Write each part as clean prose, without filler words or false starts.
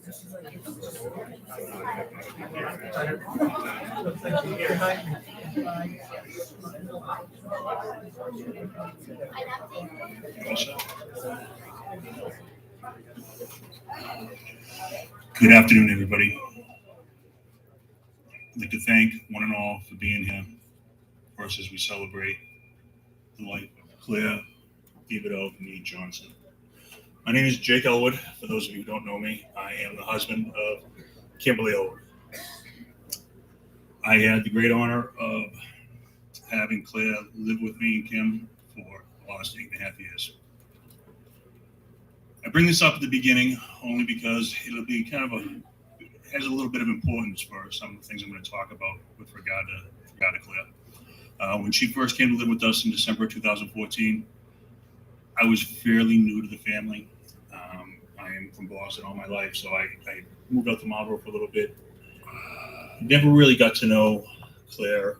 Good afternoon, everybody. I'd like to thank one and all for being here. First, as we celebrate the life of Claire Thebado and Nate Johnson. My name is Jake Elwood. For those of you who don't know me, I am the husband of Kimberly Elwood. I had the great honor of having Claire live with me and Kim for the last 8.5 years. I bring this up at the beginning only because it'll be kind of has a little bit of importance for some of the things I'm going to talk about with regard to Claire. When she first came to live with us in December 2014, I was fairly new to the family. I am from Boston all my life, so I moved out to Marlboro for a little bit. Never really got to know Claire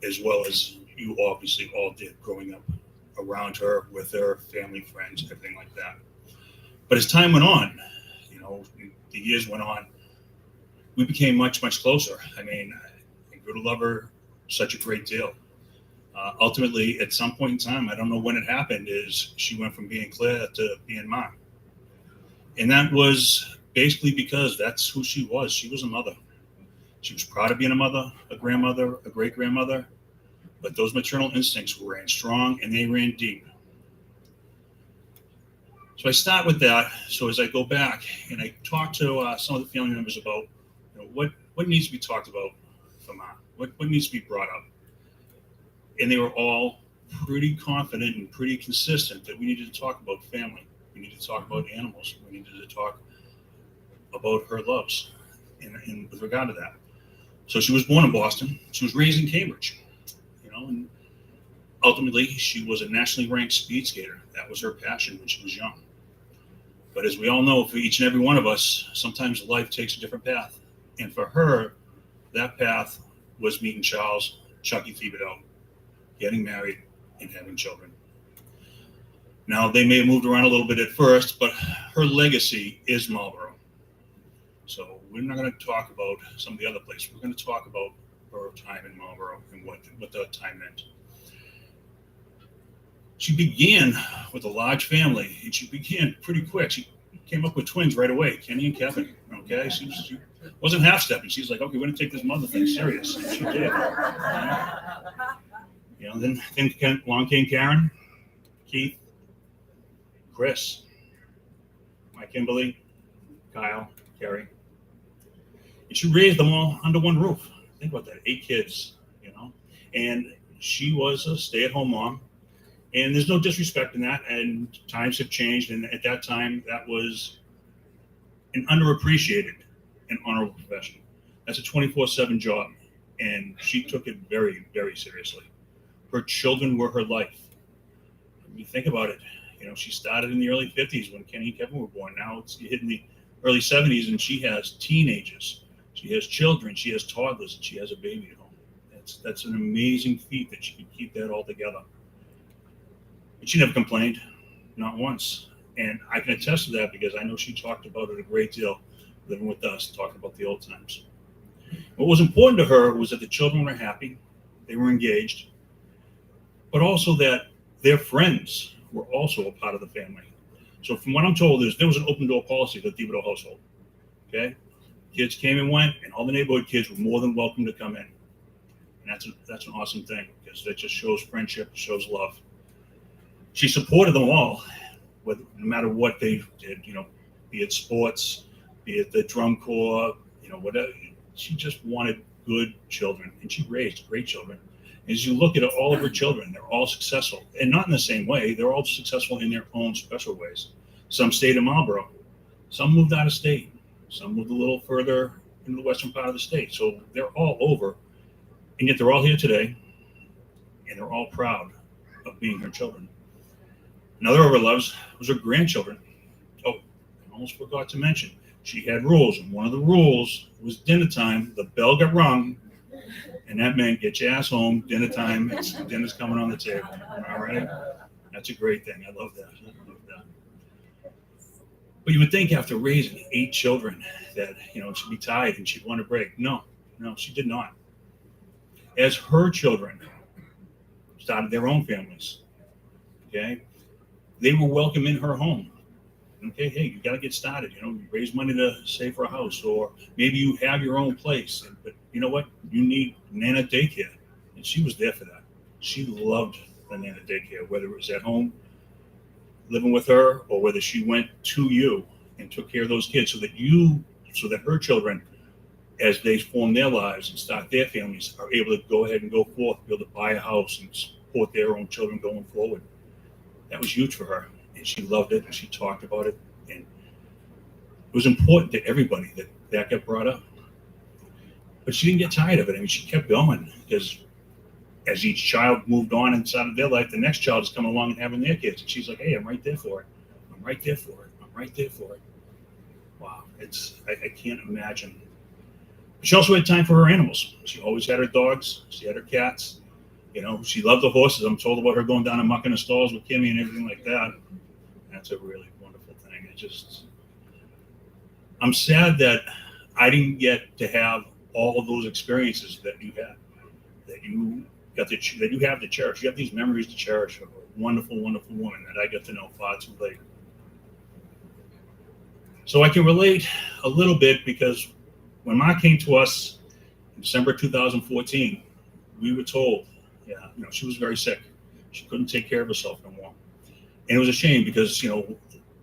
as well as you obviously all did growing up around her, with her, family, friends, everything like that. But as time went on, the years went on, we became much, much closer. I mean, I grew to love her such a great deal. Ultimately, at some point in time, I don't know when it happened, is she went from being Claire to being Mom. And that was basically because that's who she was. She was a mother. She was proud of being a mother, a grandmother, a great-grandmother, but those maternal instincts ran strong and they ran deep. So I start with that. So as I go back and I talk to some of the family members about what needs to be talked about for Mom, what needs to be brought up. And they were all pretty confident and pretty consistent that we needed to talk about family. We needed to talk about animals. We needed to talk about her loves in with regard to that. So she was born in Boston. She was raised in Cambridge, and ultimately she was a nationally ranked speed skater. That was her passion when she was young. But as we all know, for each and every one of us, sometimes life takes a different path. And for her, that path was meeting Chucky Thebado, getting married, and having children. Now, they may have moved around a little bit at first, but her legacy is Marlboro. So we're not going to talk about some of the other places. We're going to talk about her time in Marlboro and what that time meant. She began with a large family, and she began pretty quick. She came up with twins right away, Kenny and Kevin. Okay, she wasn't half-stepping. She's like, okay, we're going to take this mother thing serious. And she did. Then along came Karen, Keith, Chris, my Kimberly, Kyle, Carrie. And she raised them all under one roof. Think about that, 8 kids, And she was a stay-at-home mom. And there's no disrespect in that. And times have changed. And at that time, that was an underappreciated and honorable profession. That's a 24/7 job. And she took it very, very seriously. Her children were her life. When you think about it, she started in the early 50s when Kenny and Kevin were born. Now it's hitting the early 70s, and she has teenagers. She has children. She has toddlers, and she has a baby at home. That's an amazing feat that she can keep that all together. And she never complained, not once. And I can attest to that because I know she talked about it a great deal living with us, talking about the old times. What was important to her was that the children were happy, they were engaged, but also that their friends were also a part of the family. So from what I'm told is there was an open door policy for the Thebado household. Okay? Kids came and went, and all the neighborhood kids were more than welcome to come in. And that's an awesome thing because that just shows friendship, shows love. She supported them all, no matter what they did, be it sports, be it the drum corps, whatever. She just wanted good children, and she raised great children. As you look at all of her children, they're all successful, and not in the same way. They're all successful in their own special ways. Some stayed in Marlboro. Some moved out of state. Some moved a little further into the western part of the state. So they're all over, and yet they're all here today, and they're all proud of being her children. Another of her loves was her grandchildren. Oh, I almost forgot to mention, she had rules, and one of the rules was dinner time. The bell got rung, and that meant get your ass home, dinner time, dinner's coming on the table. All right? That's a great thing. I love that. But you would think after raising 8 children that, she'd be tired and she'd want a break. No, no, she did not. As her children started their own families, okay, they were welcome in her home. Okay, hey, you got to get started. You raise money to save for a house, or maybe you have your own place. But you know what? You need Nana daycare, and she was there for that. She loved the Nana daycare, whether it was at home living with her, or whether she went to you and took care of those kids, so that her children, as they form their lives and start their families, are able to go ahead and go forth, be able to buy a house and support their own children going forward. That was huge for her, and she loved it, and she talked about it, and it was important to everybody that got brought up. But she didn't get tired of it. I mean, she kept going, because as each child moved on inside of their life, the next child is coming along and having their kids, and she's like, "Hey, I'm right there for it. I'm right there for it. I'm right there for it." Wow, I can't imagine. But she also had time for her animals. She always had her dogs. She had her cats. She loved the horses. I'm told about her going down and mucking the stalls with Kimmy and everything like that. That's a really wonderful thing. I'm sad that I didn't get to have all of those experiences that you had, that you that you have to cherish. You have these memories to cherish of a wonderful, wonderful woman that I got to know far too late. So I can relate a little bit, because when Ma came to us in December 2014, we were told, yeah, she was very sick. She couldn't take care of herself no more. And it was a shame, because,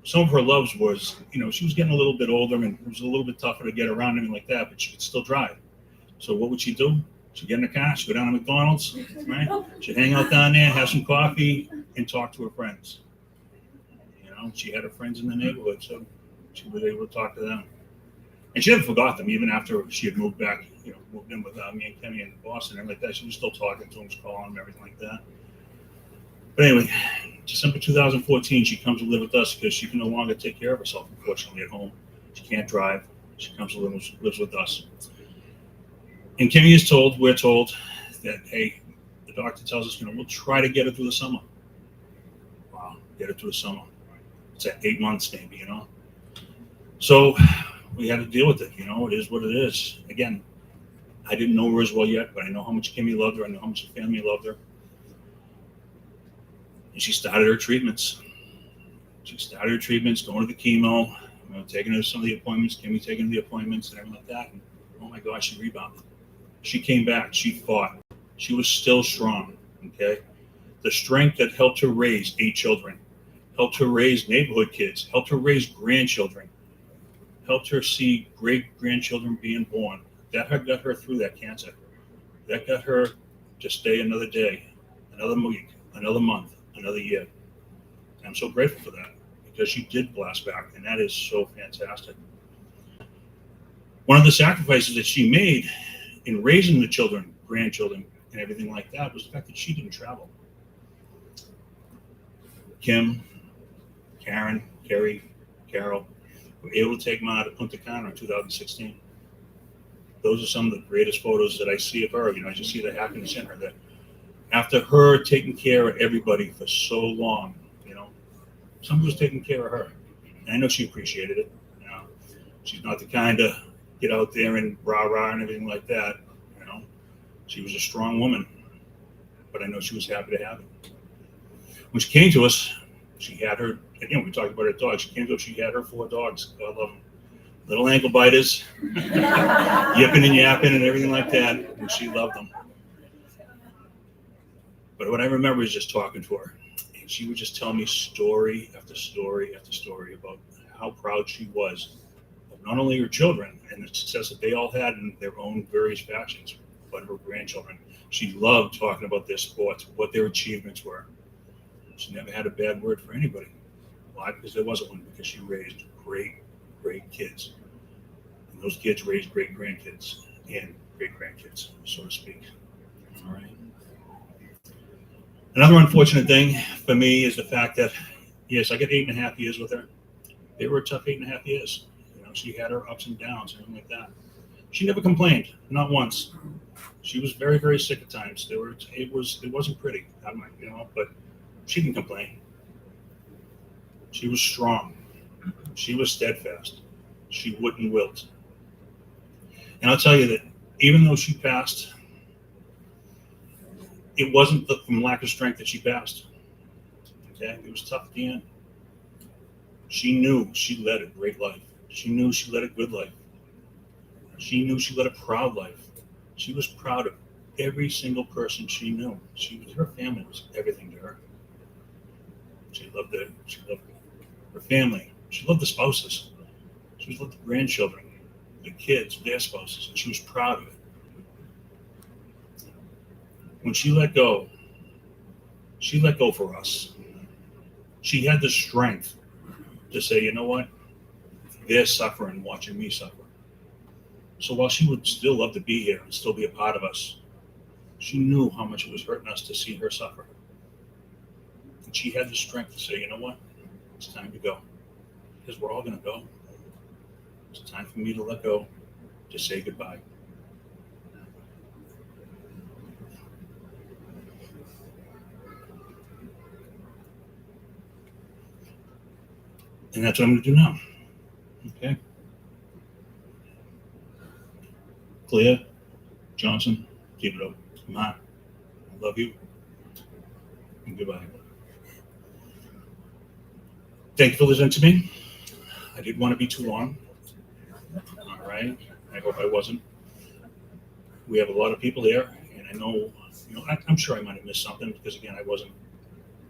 some of her loves was, she was getting a little bit older, and it was a little bit tougher to get around and like that, but she could still drive. So what would she do? She'd get in the car, she'd go down to McDonald's, right? She'd hang out down there, have some coffee, and talk to her friends. She had her friends in the neighborhood, so she was able to talk to them. And she never forgot them, even after she had moved back, moved in with me and Kenny in Boston and everything like that. She was still talking to him, calling him, everything like that. But anyway, December 2014, she comes to live with us because she can no longer take care of herself, unfortunately, at home. She can't drive. She comes to lives with us. And Kimmy is told, we're told, that, hey, the doctor tells us, we'll try to get her through the summer. Wow, get her through the summer. It's at 8 months, maybe, So we had to deal with it. It is what it is. Again, I didn't know her as well yet, but I know how much Kimmy loved her. I know how much the family loved her. And she started her treatments. Going to the chemo, taking her to some of the appointments, Kimmy taking her to the appointments and everything like that. And oh my gosh, she rebounded. She came back. She fought. She was still strong. Okay. The strength that helped her raise 8 children, helped her raise neighborhood kids, helped her raise grandchildren, helped her see great-grandchildren being born. That got her through that cancer. That got her to stay another day, another week, another month, another year. And I'm so grateful for that, because she did blast back, and that is so fantastic. One of the sacrifices that she made in raising the children, grandchildren, and everything like that was the fact that she didn't travel. Kim, Karen, Carrie, Carol were able to take Ma to Punta Cana in 2016. Those are some of the greatest photos that I see of her. I just see the happiness in her, that after her taking care of everybody for so long, somebody was taking care of her. And I know she appreciated it. She's not the kind to get out there and rah-rah and everything like that. She was a strong woman, but I know she was happy to have it. When she came to us, she had her, again, we talked about her dogs. She came to us, she had her 4 dogs. God love them. Little ankle biters, yipping and yapping and everything like that, and she loved them. But what I remember is just talking to her, and she would just tell me story after story after story about how proud she was of not only her children and the success that they all had in their own various fashions, but her grandchildren. She loved talking about their sports, what their achievements were. She never had a bad word for anybody. Why? Because there wasn't one, because she raised great kids. And those kids raised great grandkids and great grandkids, so to speak. All right. Another unfortunate thing for me is the fact that, yes, I got 8.5 years with her. They were a tough 8.5 years. She had her ups and downs and everything like that. She never complained, not once. She was very, very sick at times. It wasn't pretty, but she didn't complain. She was strong. She was steadfast. She wouldn't wilt. And I'll tell you that even though she passed, it wasn't from lack of strength that she passed. Okay, it was tough at the end. She knew she led a great life. She knew she led a good life. She knew she led a proud life. She was proud of every single person she knew. Her family was everything to her. She loved it. She loved her family. She loved the spouses. She loved the grandchildren, the kids, their spouses, and she was proud of it. When she let go for us. She had the strength to say, you know what? They're suffering watching me suffer. So while she would still love to be here and still be a part of us, she knew how much it was hurting us to see her suffer. And she had the strength to say, you know what? It's time to go. Because we're all going to go. It's time for me to let go, to say goodbye. And that's what I'm going to do now. Okay? Claire Johnson, Thebado, I love you. And goodbye. Thank you for listening to me. I didn't want to be too long. All right. I hope I wasn't. We have a lot of people there, and I know, I'm sure I might have missed something because, again, I wasn't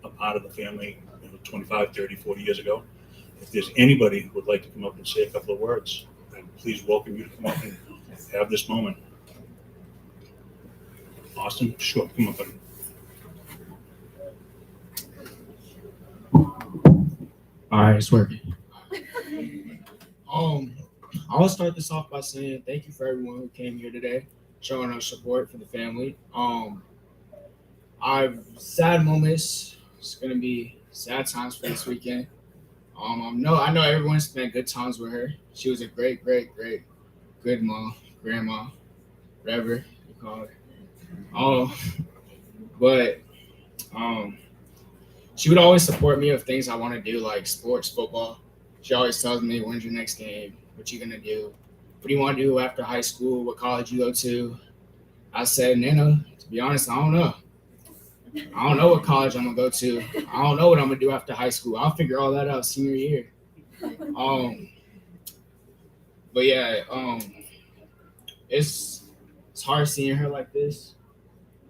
a part of the family 25, 30, 40 years ago. If there's anybody who would like to come up and say a couple of words, I please welcome you to come up and have this moment. Austin, sure, come up. All right, it's working. I'll start this off by saying thank you for everyone who came here today, showing our support for the family. I've sad moments. It's gonna be sad times for this weekend. I know everyone spent good times with her. She was a great, good mom, grandma, whatever you call her. But she would always support me of things I want to do, like sports, football. She always tells me, when's your next game? What you gonna do? What do you want to do after high school? What college you go to? I said, Nana, to be honest, I don't know. I don't know what college I'm gonna go to. I don't know what I'm gonna do after high school. I'll figure all that out senior year. But yeah, it's hard seeing her like this,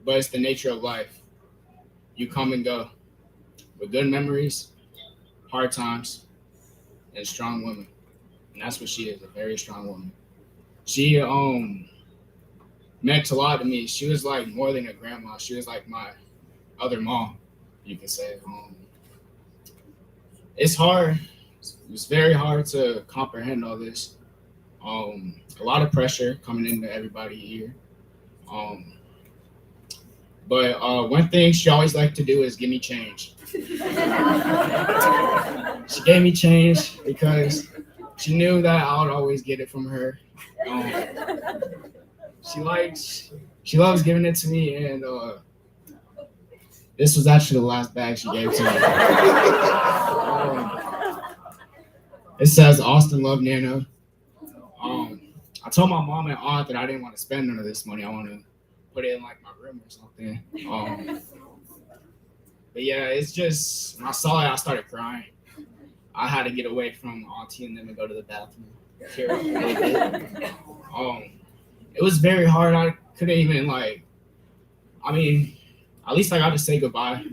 but it's the nature of life. You come and go with good memories, hard times, and strong women. And that's what she is, a very strong woman. She meant a lot to me. She was like more than a grandma. She was like my other mom, you can say. It's hard. It's very hard to comprehend all this. A lot of pressure coming into everybody here. But one thing she always liked to do is give me change. She gave me change because she knew that I would always get it from her. She loves giving it to me, and this was actually the last bag she gave to me. It says Austin love Nana. I told my mom and aunt that I didn't want to spend none of this money. I want to put it in like my room or something. But yeah, it's just when I saw it, I started crying. I had to get away from auntie and them and go to the bathroom. It was very hard. I couldn't even at least I got to say goodbye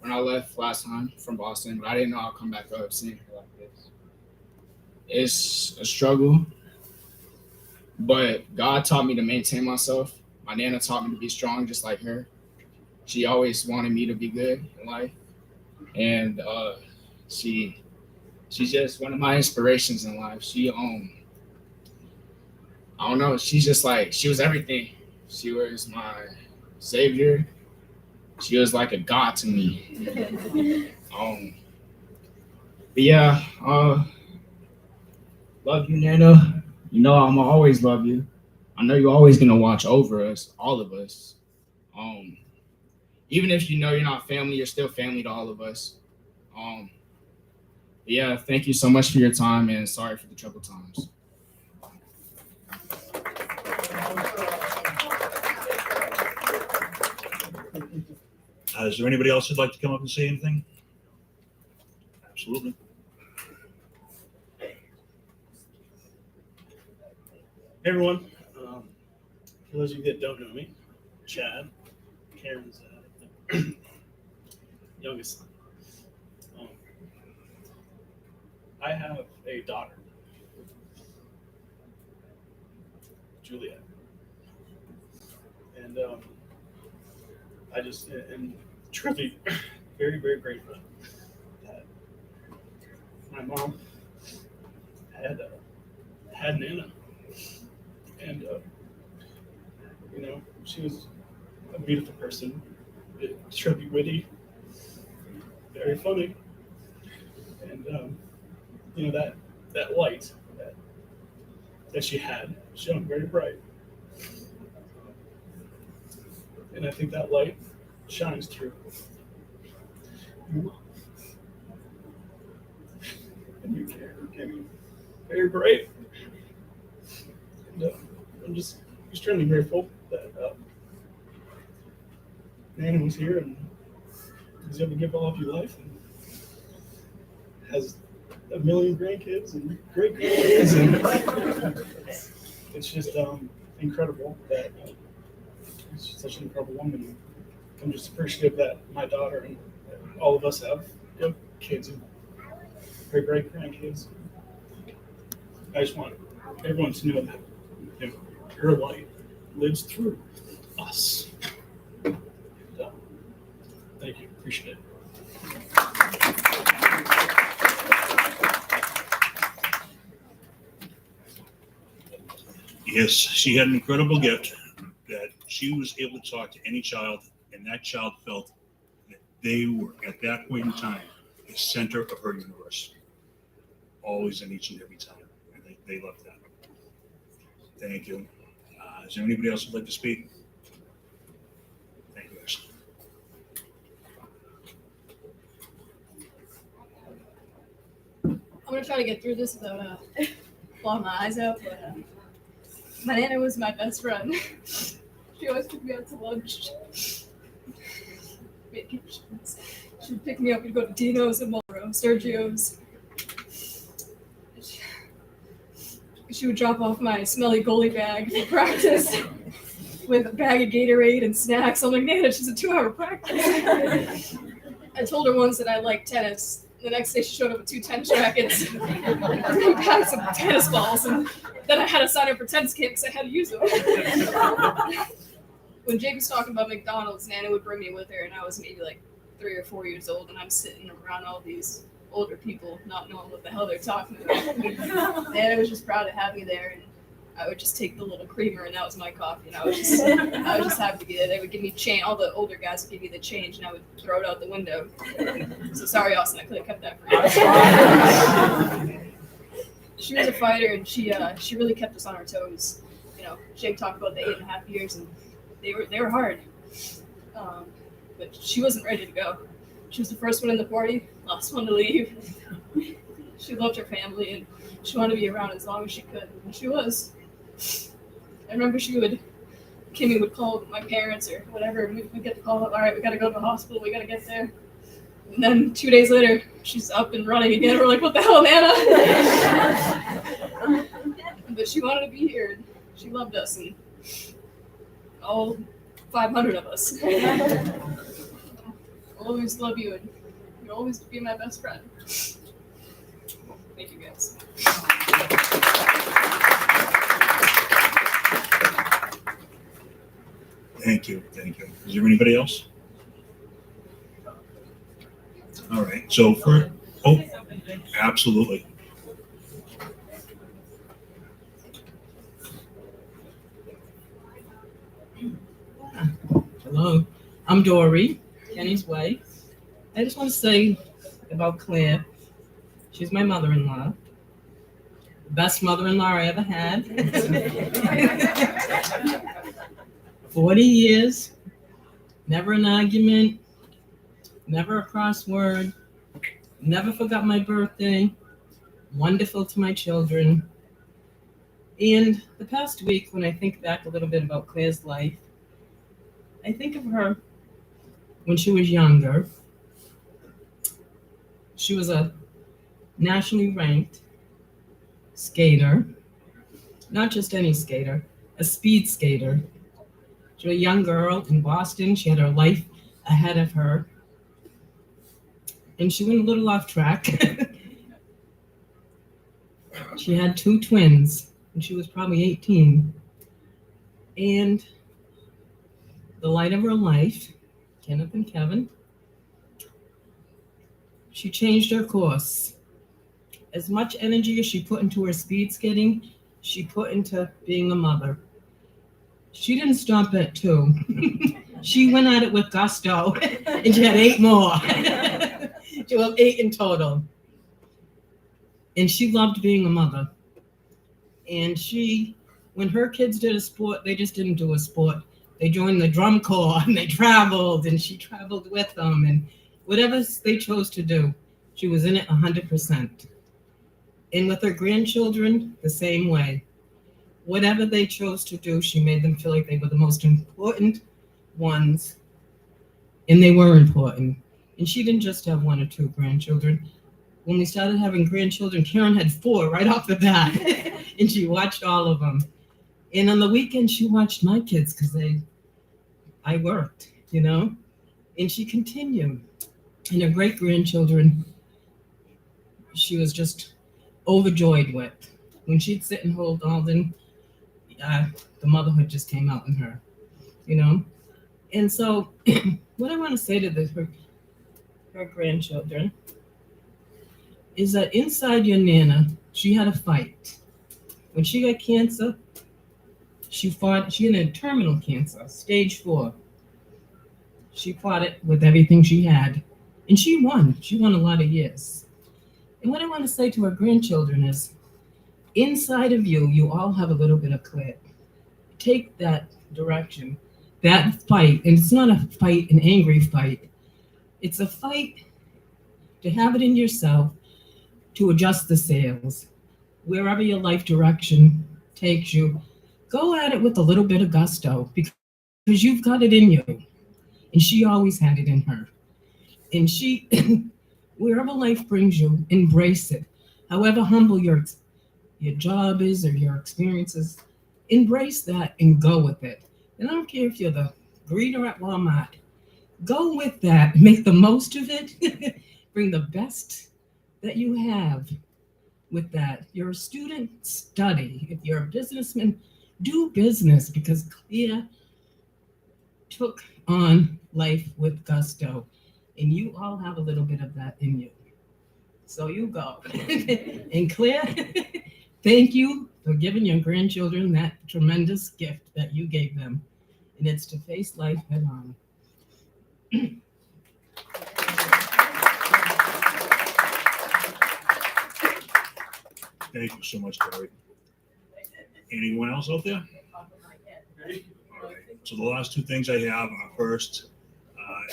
when I left last time from Boston, but I didn't know I'd come back up seeing her like this. It's a struggle, but God taught me to maintain myself. My Nana taught me to be strong just like her. She always wanted me to be good in life, and she's just one of my inspirations in life. She I don't know, she's just like, she was everything. She was my savior. She was like a god to me. But yeah, love you, Nana. You know I'm always love you. I know you're always gonna watch over us, all of us. Even if you know you're not family, you're still family to all of us. But Yeah, thank you so much for your time, and sorry for the troubled times. Is there anybody else who'd like to come up and say anything? Absolutely. Hey everyone, for those of you that don't know me, Chad, Karen's youngest son. I have a daughter, Juliet, and I just am truly very, very grateful that my mom had Nana, and she was a beautiful person, truly witty, very funny, and that light that she had shone very bright, and I think that light shines through you, and you can very bright, and I'm just extremely grateful that Nana was here and was able to give all of you life and has a million grandkids and great grandkids, and it's just incredible that she's such an incredible woman. I'm just appreciative that my daughter and all of us have kids and great grandkids. I just want everyone to know that her light lives through us. Thank you. Appreciate it. Yes, she had an incredible gift that she was able to talk to any child, and that child felt that they were, at that point in time, the center of her universe. Always and each and every time. And they loved that. Thank you. Is there anybody else who'd like to speak? Thank you, Ashley. I'm gonna try to get through this without blowing my eyes out, but my Nana was my best friend. She always took me out to lunch. She would pick me up and go to Dino's and Marlboro, Sergio's. She would drop off my smelly goalie bag for practice with a bag of Gatorade and snacks. I'm like, Nana, it's just a 2-hour practice. I told her once that I liked tennis. The next day she showed up with 2 tennis rackets and packs of tennis balls, and then I had to sign up for tennis camp because I had to use them. When Jake was talking about McDonald's, Nana would bring me with her, and I was maybe like 3 or 4 years old, and I'm sitting around all these older people not knowing what the hell they're talking about. Nana was just proud to have me there, and I would just take the little creamer, and that was my coffee, and I was just happy to be there. They would give me change. All the older guys would give me the change, and I would throw it out the window. So sorry, Austin, I could have kept that for you. She was a fighter, and she really kept us on our toes. Jake talked about the 8.5 years, and they were hard. But she wasn't ready to go. She was the first one in the party, last one to leave. She loved her family, and she wanted to be around as long as she could, and she was. I remember Kimmy would call my parents or whatever, and we'd get the call, all right, we gotta go to the hospital, we gotta get there. And then 2 days later, she's up and running again. We're like, what the hell, Nana? But she wanted to be here, and she loved us, and all 500 of us. I'll always love you, and you'll always be my best friend. Thank you, guys. Thank you. Is there anybody else? All right. So absolutely. Hello, I'm Dory, Kenny's wife. I just want to say about Claire. She's my mother-in-law. The best mother-in-law I ever had. 40 years, never an argument, never a crossword. Never forgot my birthday. Wonderful to my children. And the past week, when I think back a little bit about Claire's life, I think of her when she was younger. She was a nationally ranked skater, not just any skater, a speed skater. She was a young girl in Boston. She had her life ahead of her. And she went a little off track. She had two twins, and she was probably 18. And the light of her life, Kenneth and Kevin, she changed her course. As much energy as she put into her speed skating, she put into being a mother. She didn't stop at 2. She went at it with gusto, and she had 8 more. She was 8 in total. And she loved being a mother. And when her kids did a sport, they just didn't do a sport. They joined the drum corps and they traveled, and she traveled with them. And whatever they chose to do, she was in it 100%. And with her grandchildren, the same way. Whatever they chose to do, she made them feel like they were the most important ones. And they were important. And she didn't just have 1 or 2 grandchildren. When we started having grandchildren, Karen had 4 right off the bat. And she watched all of them. And on the weekend, she watched my kids because I worked, And she continued. And her great-grandchildren, she was just overjoyed with. When she'd sit and hold Alden, the motherhood just came out in her, And so what I want to say to her grandchildren is that inside your Nana, she had a fight. When she got cancer, she had a terminal cancer, stage 4. She fought it with everything she had. And she won. She won a lot of years. And what I want to say to her grandchildren is, inside of you, you all have a little bit of Claire. Take that direction, that fight. And it's not a fight, an angry fight. It's a fight to have it in yourself to adjust the sails. Wherever your life direction takes you, go at it with a little bit of gusto because you've got it in you. And she always had it in her. And she, wherever life brings you, embrace it. However humble your job is or your experiences, embrace that and go with it. And I don't care if you're the greeter at Walmart. Go with that. Make the most of it. Bring the best that you have with that. You're a student, study. If you're a businessman, do business because Clea took on life with gusto. And you all have a little bit of that in you. So you go. And Claire, thank you for giving your grandchildren that tremendous gift that you gave them. And it's to face life head on. Thank you so much, Terry. Anyone else out there? All right. So the last 2 things I have are first,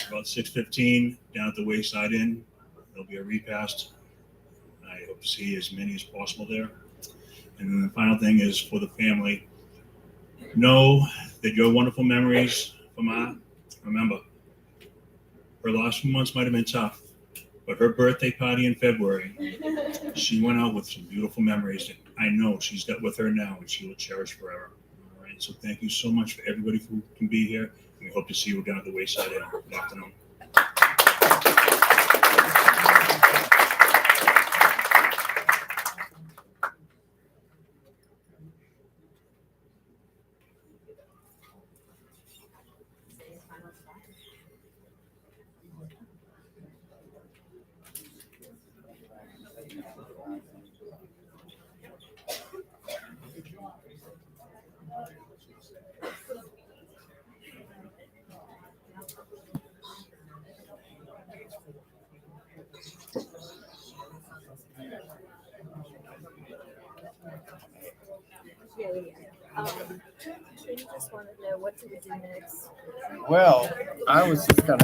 about 6:15 down at the Wayside Inn. There'll be a repast. I hope to see as many as possible there. And then the final thing is for the family. Know that your wonderful memories from Ma, remember, her last few months might have been tough, but her birthday party in February, she went out with some beautiful memories that I know she's got with her now and she will cherish forever. All right. So thank you so much for everybody who can be here. And we hope to see you down at the Wayside Inn. Good afternoon. Katie just wanted to know what do we do next? Well, I was just gonna